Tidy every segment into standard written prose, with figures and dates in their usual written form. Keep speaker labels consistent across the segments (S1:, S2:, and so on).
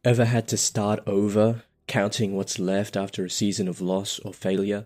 S1: Ever had to start over, counting what's left after a season of loss or failure?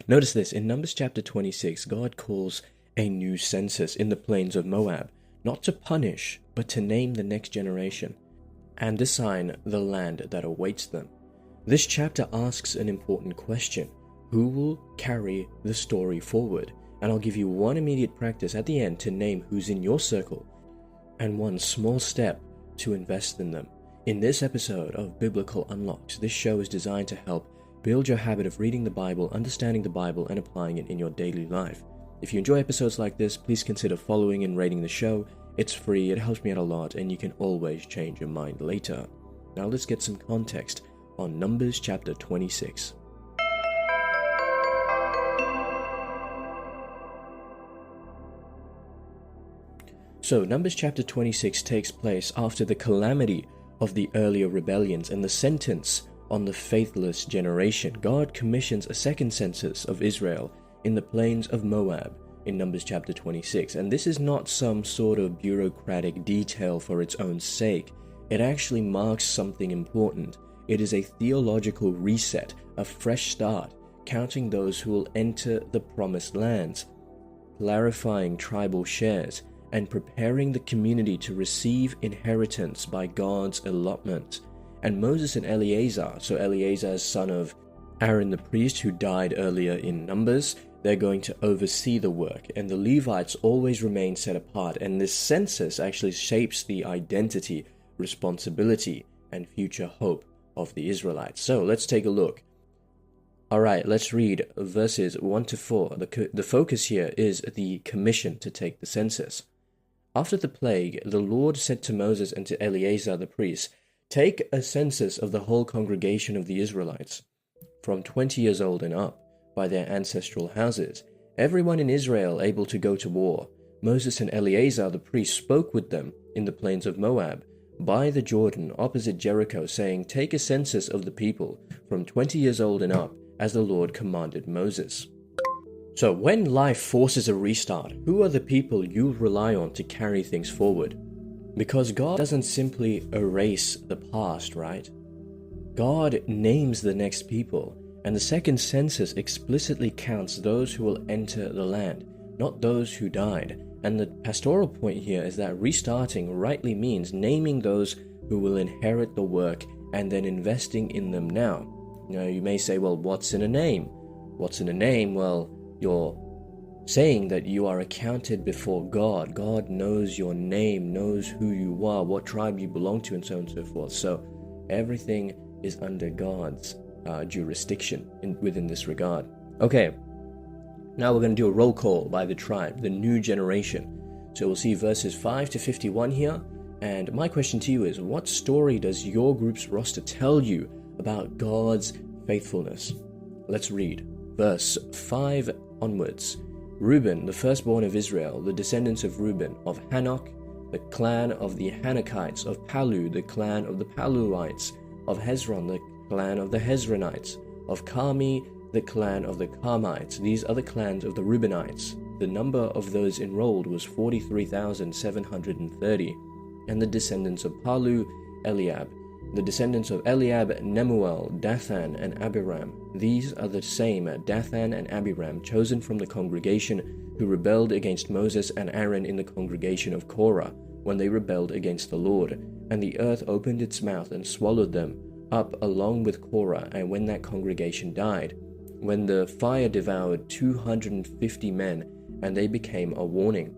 S1: Notice this in Numbers chapter 26, God calls a new census in the plains of Moab, not to punish, but to name the next generation and assign the land that awaits them. This chapter asks an important question: who will carry the story forward? And I'll give you one immediate practice at the end to name who's in your circle, and one small step to invest in them. In this episode of Biblical Unlocks, this show is designed to help build your habit of reading the Bible, understanding the Bible, and applying it in your daily life. If you enjoy episodes like this, please consider following and rating the show. It's free, it helps me out a lot, and you can always change your mind later. Now let's get some context on Numbers chapter 26. So, Numbers chapter 26 takes place after the calamity of the earlier rebellions and the sentence on the faithless generation. God commissions a second census of Israel in the plains of Moab in Numbers chapter 26. And this is not some sort of bureaucratic detail for its own sake. It actually marks something important. It is a theological reset, a fresh start, counting those who will enter the promised lands, clarifying tribal shares, and preparing the community to receive inheritance by God's allotment. And Moses and Eleazar, so Eleazar is son of Aaron the priest who died earlier in Numbers, they're going to oversee the work, and the Levites always remain set apart. And this census actually shapes the identity, responsibility, and future hope of the Israelites. So let's take a look. Alright, let's read verses 1 to 4. The focus here is the commission to take the census. After the plague, the Lord said to Moses and to Eleazar the priest, "Take a census of the whole congregation of the Israelites, from 20 years old and up, by their ancestral houses, everyone in Israel able to go to war." Moses and Eleazar the priest spoke with them in the plains of Moab, by the Jordan, opposite Jericho, saying, "Take a census of the people, from 20 years old and up, as the Lord commanded Moses." So when life forces a restart, who are the people you rely on to carry things forward? Because God doesn't simply erase the past, right? God names the next people, and the second census explicitly counts those who will enter the land, not those who died. And the pastoral point here is that restarting rightly means naming those who will inherit the work and then investing in them now. Now you may say, well, what's in a name? What's in a name? Well, you're saying that you are accounted before God. God knows your name, knows who you are, what tribe you belong to, and so on and so forth. So everything is under God's jurisdiction within this regard. Okay, now we're going to do a roll call by the tribe, the new generation. So we'll see verses 5 to 51 here. And my question to you is, what story does your group's roster tell you about God's faithfulness? Let's read verse 5 onwards. Reuben, the firstborn of Israel, the descendants of Reuben, of Hanok, the clan of the Hanokites, of Palu, the clan of the Paluites, of Hezron, the clan of the Hezronites, of Carmi, the clan of the Carmites. These are the clans of the Reubenites. The number of those enrolled was 43,730. And the descendants of Palu, Eliab. The descendants of Eliab, Nemuel, Dathan, and Abiram. These are the same Dathan and Abiram, chosen from the congregation, who rebelled against Moses and Aaron in the congregation of Korah, when they rebelled against the Lord. And the earth opened its mouth and swallowed them up along with Korah, and when that congregation died, when the fire devoured 250 men, and they became a warning.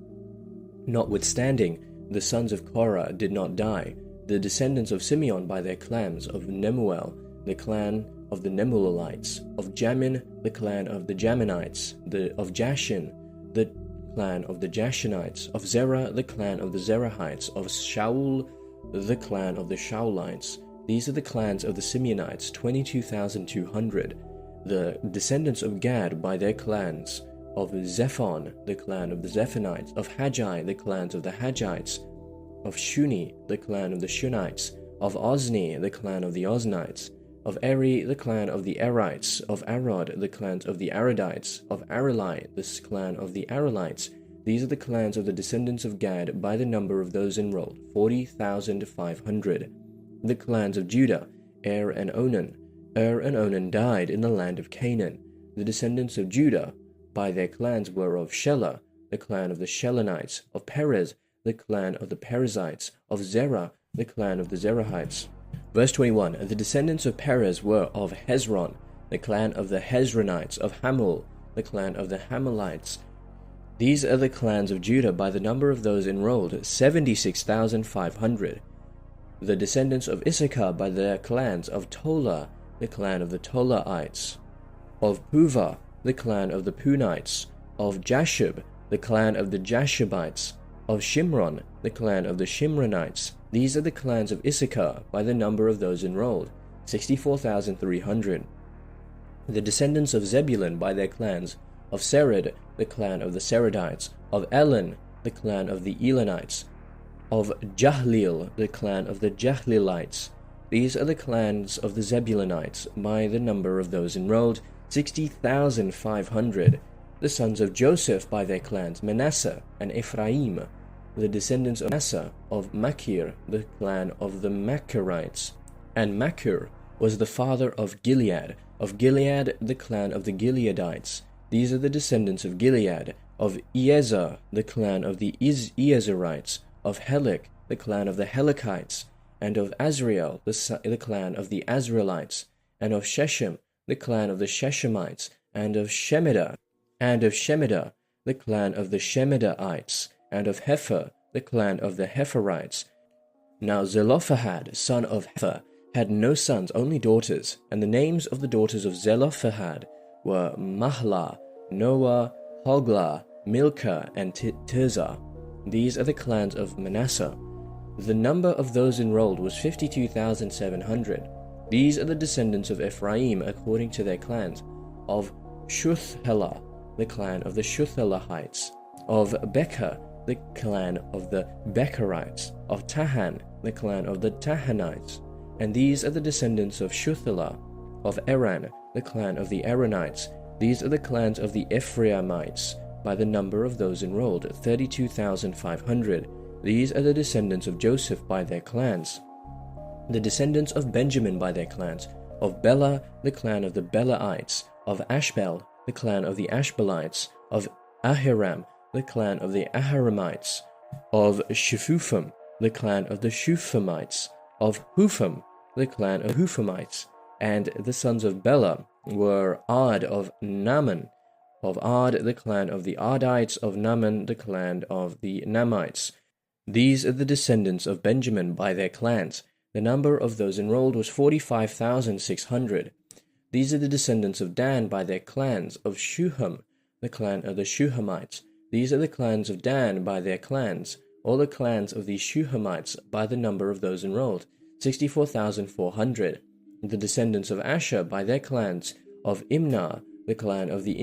S1: Notwithstanding, the sons of Korah did not die. The descendants of Simeon by their clans, of Nemuel, the clan of the Nemuelites, of Jamin, the clan of the Jaminites, of Jashin, the clan of the Jashinites, of Zerah, the clan of the Zerahites, of Shaul, the clan of the Shaulites. These are the clans of the Simeonites, 22,200. The descendants of Gad by their clans, of Zephon, the clan of the Zephonites, of Haggai, the clans of the Haggites, of Shuni, the clan of the Shunites, of Ozni, the clan of the Oznites, of Eri, the clan of the Erites, of Arod, the clans of the Arodites, of Areli, the clan of the Arelites. These are the clans of the descendants of Gad by the number of those enrolled, 40,500. the clans of Judah, Er and Onan. Er and Onan died in the land of Canaan. The descendants of Judah by their clans were of Shelah, the clan of the Shelonites, of Perez, the clan of the Perizzites, of Zerah, the clan of the Zerahites. Verse 21, the descendants of Perez were of Hezron, the clan of the Hezronites, of Hamul, the clan of the Hamalites. These are the clans of Judah by the number of those enrolled, 76,500. The descendants of Issachar by their clans, of Tola, the clan of the Tolaites, of Puvah, the clan of the Punites, of Jashub, the clan of the Jashubites, of Shimron, the clan of the Shimronites. These are the clans of Issachar by the number of those enrolled, 64,300. The descendants of Zebulun by their clans, of Sered, the clan of the Seredites, of Elon, the clan of the Elonites, of Jahleel, the clan of the Jahlelites. These are the clans of the Zebulunites by the number of those enrolled, 60,500. The sons of Joseph by their clans, Manasseh and Ephraim. The descendants of Manasseh, of Machir, the clan of the Machirites. And Machir was the father of Gilead the clan of the Gileadites. These are the descendants of Gilead, of Ezer, the clan of the Ezerites, of Helek, the clan of the Helekites, and of Azrael, the clan of the Azraelites, and of Shechem, the clan of the Shechemites, and of Shemida, the clan of the Shemidaites, and of Hepher, the clan of the Hepherites. Now Zelophehad, son of Hepher, had no sons, only daughters, and the names of the daughters of Zelophehad were Mahlah, Noah, Hoglah, Milcah, and Tirzah. These are the clans of Manasseh. The number of those enrolled was 52,700. These are the descendants of Ephraim according to their clans, of Shuthelah, the clan of the Shuthelahites, of Becher, the clan of the Becherites, of Tahan, the clan of the Tahanites. And these are the descendants of Shuthelah, of Eran, the clan of the Eranites. These are the clans of the Ephraimites, by the number of those enrolled, 32,500. These are the descendants of Joseph by their clans. The descendants of Benjamin by their clans, of Bela, the clan of the Belaites, of Ashbel, the clan of the Ashbelites, of Ahiram, the clan of the Ahiramites, of Shephupham, the clan of the Shuphamites, of Hupham, the clan of Huphamites. And the sons of Bela were Ard of Naaman, of Ard the clan of the Ardites, of Naaman the clan of the Namites. These are the descendants of Benjamin by their clans. The number of those enrolled was 45,600. These are the descendants of Dan by their clans, of Shuham, the clan of the Shuhamites. These are the clans of Dan by their clans, all the clans of the Shuhamites by the number of those enrolled, 64,400. The descendants of Asher by their clans, of Imnah, the clan of the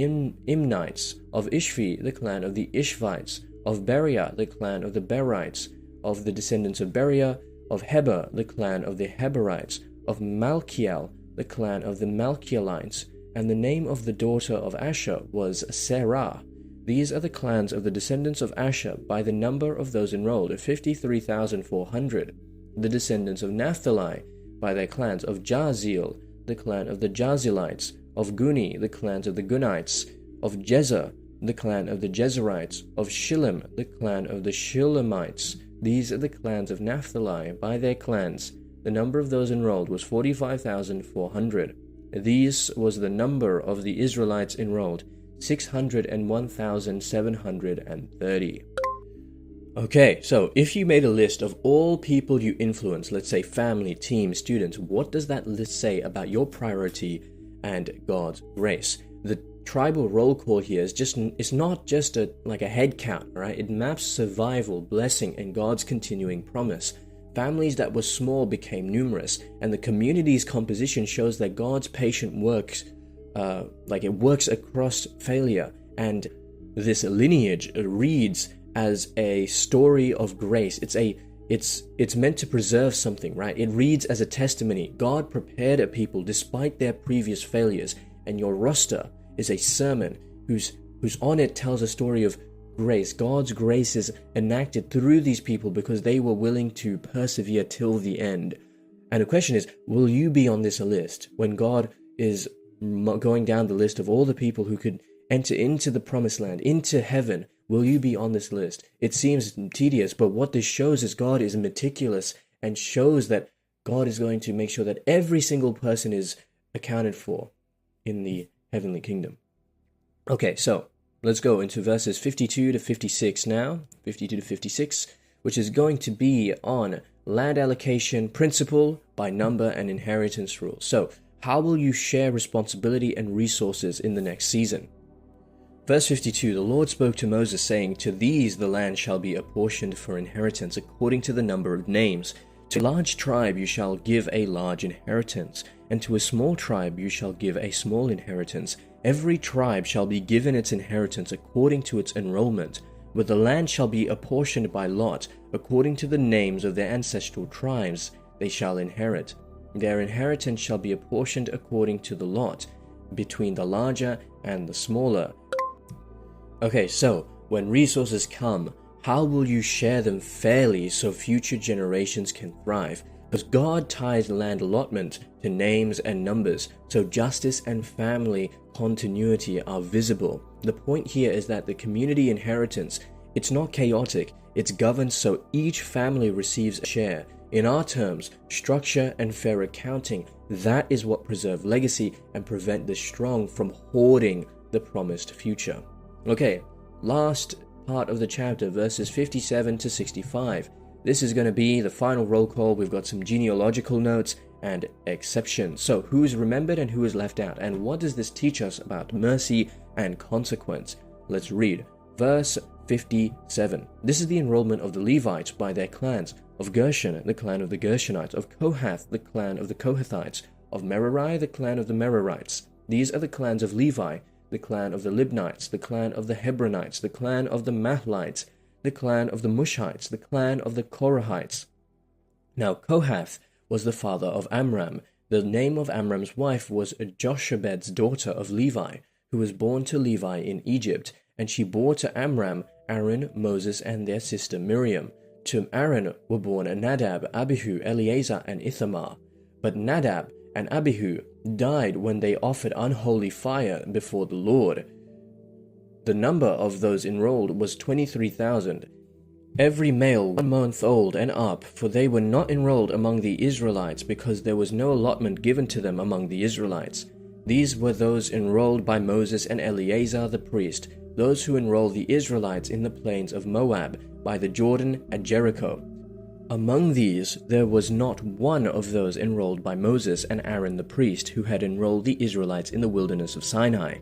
S1: Imnites, of Ishvi, the clan of the Ishvites, of Beriah, the clan of the Berites, of the descendants of Beriah, of Heber, the clan of the Heberites, of Malchiel, the clan of the Malchielites, and the name of the daughter of Asher was Sarah. These are the clans of the descendants of Asher by the number of those enrolled, 53,400. The descendants of Naphtali by their clans, of Jahzeel, the clan of the Jahzeelites, of Guni, the clans of the Gunites, of Jezer, the clan of the Jezerites, of Shillem, the clan of the Shillemites. These are the clans of Naphtali by their clans. The number of those enrolled was 45,400. These was the number of the Israelites enrolled, 601,730. Okay, so if you made a list of all people you influence, let's say family, team, students, what does that list say about your priority and God's grace? The tribal roll call here is it's not just a head count, right? It maps survival, blessing, and God's continuing promise. Families that were small became numerous, and the community's composition shows that God's patient works, it works across failure. And this lineage reads as a story of grace. It's meant to preserve something, right? It reads as a testimony. God prepared a people despite their previous failures, and your roster is a sermon whose on it tells a story of grace. God's grace is enacted through these people because they were willing to persevere till the end. And the question is, will you be on this list when God is going down the list of all the people who could enter into the promised land, into heaven? Will you be on this list? It seems tedious, but what this shows is God is meticulous and shows that God is going to make sure that every single person is accounted for in the heavenly kingdom. Okay, so let's go into verses 52 to 56 now, 52 to 56, which is going to be on land allocation principle by number and inheritance rules. So, how will you share responsibility and resources in the next season? Verse 52, the Lord spoke to Moses, saying, To these the land shall be apportioned for inheritance according to the number of names. To a large tribe you shall give a large inheritance, and to a small tribe you shall give a small inheritance. Every tribe shall be given its inheritance according to its enrollment, but the land shall be apportioned by lot, according to the names of their ancestral tribes they shall inherit. Their inheritance shall be apportioned according to the lot, between the larger and the smaller. Okay, so when resources come, how will you share them fairly so future generations can thrive? Because God ties land allotment to names and numbers, so justice and family continuity are visible. The point here is that the community inheritance, it's not chaotic, it's governed so each family receives a share. In our terms, structure and fair accounting, that is what preserve legacy and prevent the strong from hoarding the promised future. Okay, last part of the chapter, verses 57 to 65. This is going to be the final roll call. We've got some genealogical notes and exceptions. So who is remembered and who is left out? And what does this teach us about mercy and consequence? Let's read. Verse 57. This is the enrollment of the Levites by their clans. Of Gershon, the clan of the Gershonites. Of Kohath, the clan of the Kohathites. Of Merari, the clan of the Merarites. These are the clans of Levi, the clan of the Libnites, the clan of the Hebronites, the clan of the Mahlites, the clan of the Mushites, the clan of the Korahites. Now Kohath was the father of Amram. The name of Amram's wife was Jochebed's daughter of Levi, who was born to Levi in Egypt, and she bore to Amram Aaron, Moses, and their sister Miriam. To Aaron were born Nadab, Abihu, Eleazar, and Ithamar. But Nadab and Abihu died when they offered unholy fire before the Lord. The number of those enrolled was 23,000, every male 1 month old and up, for they were not enrolled among the Israelites, because there was no allotment given to them among the Israelites. These were those enrolled by Moses and Eleazar the priest, those who enrolled the Israelites in the plains of Moab, by the Jordan at Jericho. Among these there was not one of those enrolled by Moses and Aaron the priest, who had enrolled the Israelites in the wilderness of Sinai.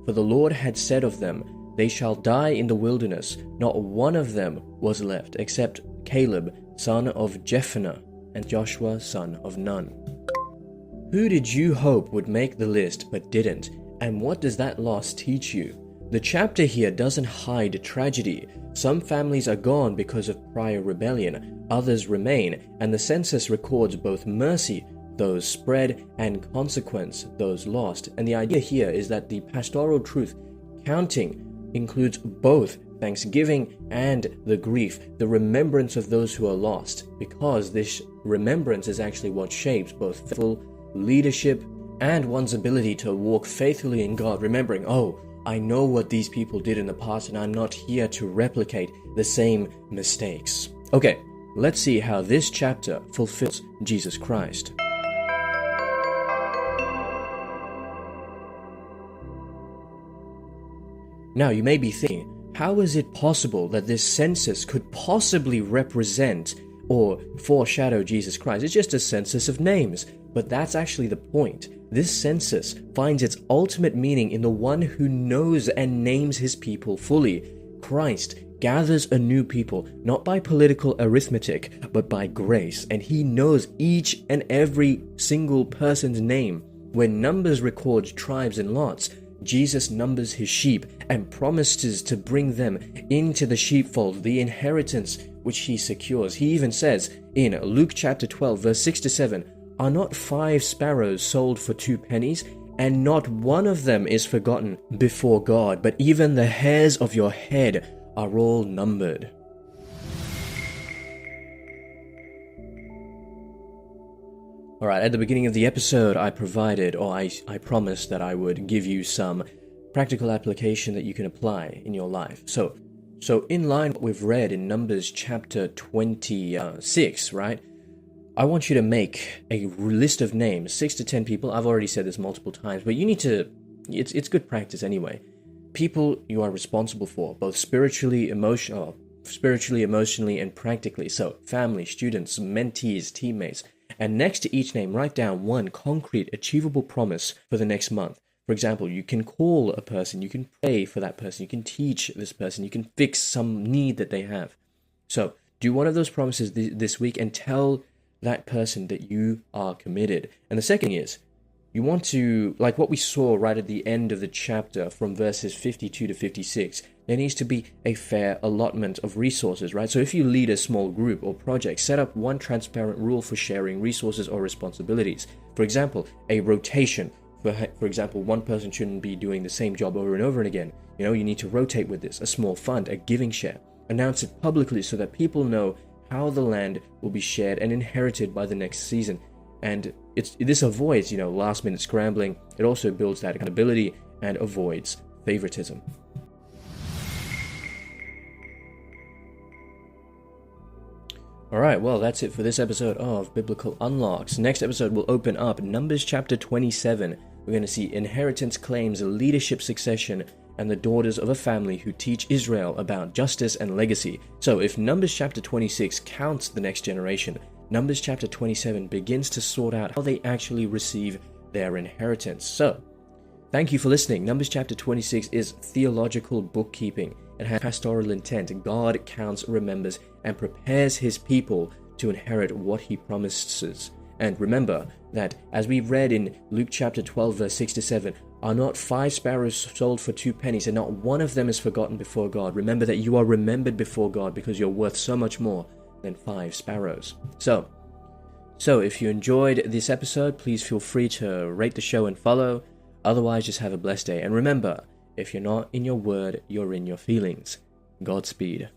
S1: For the Lord had said of them, They shall die in the wilderness. Not one of them was left, except Caleb, son of Jephunneh, and Joshua, son of Nun. Who did you hope would make the list but didn't? And what does that loss teach you? The chapter here doesn't hide tragedy. Some families are gone because of prior rebellion, others remain, and the census records both mercy, those spread, and consequence, those lost. And the idea here is that the pastoral truth counting includes both thanksgiving and the grief, the remembrance of those who are lost, because this remembrance is actually what shapes both faithful leadership and one's ability to walk faithfully in God, remembering, oh, I know what these people did in the past and I'm not here to replicate the same mistakes. Okay, let's see how this chapter fulfills Jesus Christ. Now you may be thinking, how is it possible that this census could possibly represent or foreshadow Jesus Christ? It's just a census of names, but that's actually the point. This census finds its ultimate meaning in the one who knows and names his people fully. Christ gathers a new people, not by political arithmetic, but by grace, and he knows each and every single person's name. When Numbers records tribes and lots, Jesus numbers his sheep and promises to bring them into the sheepfold, the inheritance which he secures. He even says in Luke chapter 12, verse 6 to 7, Are not 5 sparrows sold for 2 pennies? And not one of them is forgotten before God, but even the hairs of your head are all numbered. Alright, at the beginning of the episode, I promised that I would give you some practical application that you can apply in your life. So in line with what we've read in Numbers chapter 26, right? I want you to make a list of names, 6 to 10 people. I've already said this multiple times, but you need to, it's good practice anyway. People you are responsible for, both spiritually, emotionally, and practically. So family, students, mentees, teammates. And next to each name, write down one concrete, achievable promise for the next month. For example, you can call a person, you can pray for that person, you can teach this person, you can fix some need that they have. So do one of those promises this week and tell that person that you are committed. And the second is, you want to, like what we saw right at the end of the chapter from verses 52 to 56, there needs to be a fair allotment of resources, right? So if you lead a small group or project, set up one transparent rule for sharing resources or responsibilities. For example, a rotation. For example, one person shouldn't be doing the same job over and over again. You need to rotate with this. A small fund, a giving share. Announce it publicly so that people know how the land will be shared and inherited by the next season. And this avoids, last minute scrambling. It also builds that accountability and avoids favoritism. Alright, well, that's it for this episode of Biblical Unlocks. Next episode will open up Numbers chapter 27. We're going to see inheritance claims, leadership succession, and the daughters of a family who teach Israel about justice and legacy. So if Numbers chapter 26 counts the next generation, Numbers chapter 27 begins to sort out how they actually receive their inheritance. So, thank you for listening. Numbers chapter 26 is theological bookkeeping. It has pastoral intent. God counts, remembers, and prepares his people to inherit what he promises. And remember that, as we read in Luke chapter 12, verse 6 to 7, are not 5 sparrows sold for 2 pennies, and not one of them is forgotten before God. Remember that you are remembered before God because you're worth so much more than 5 sparrows. So if you enjoyed this episode, please feel free to rate the show and follow. Otherwise, just have a blessed day. And remember, if you're not in your word, you're in your feelings. Godspeed.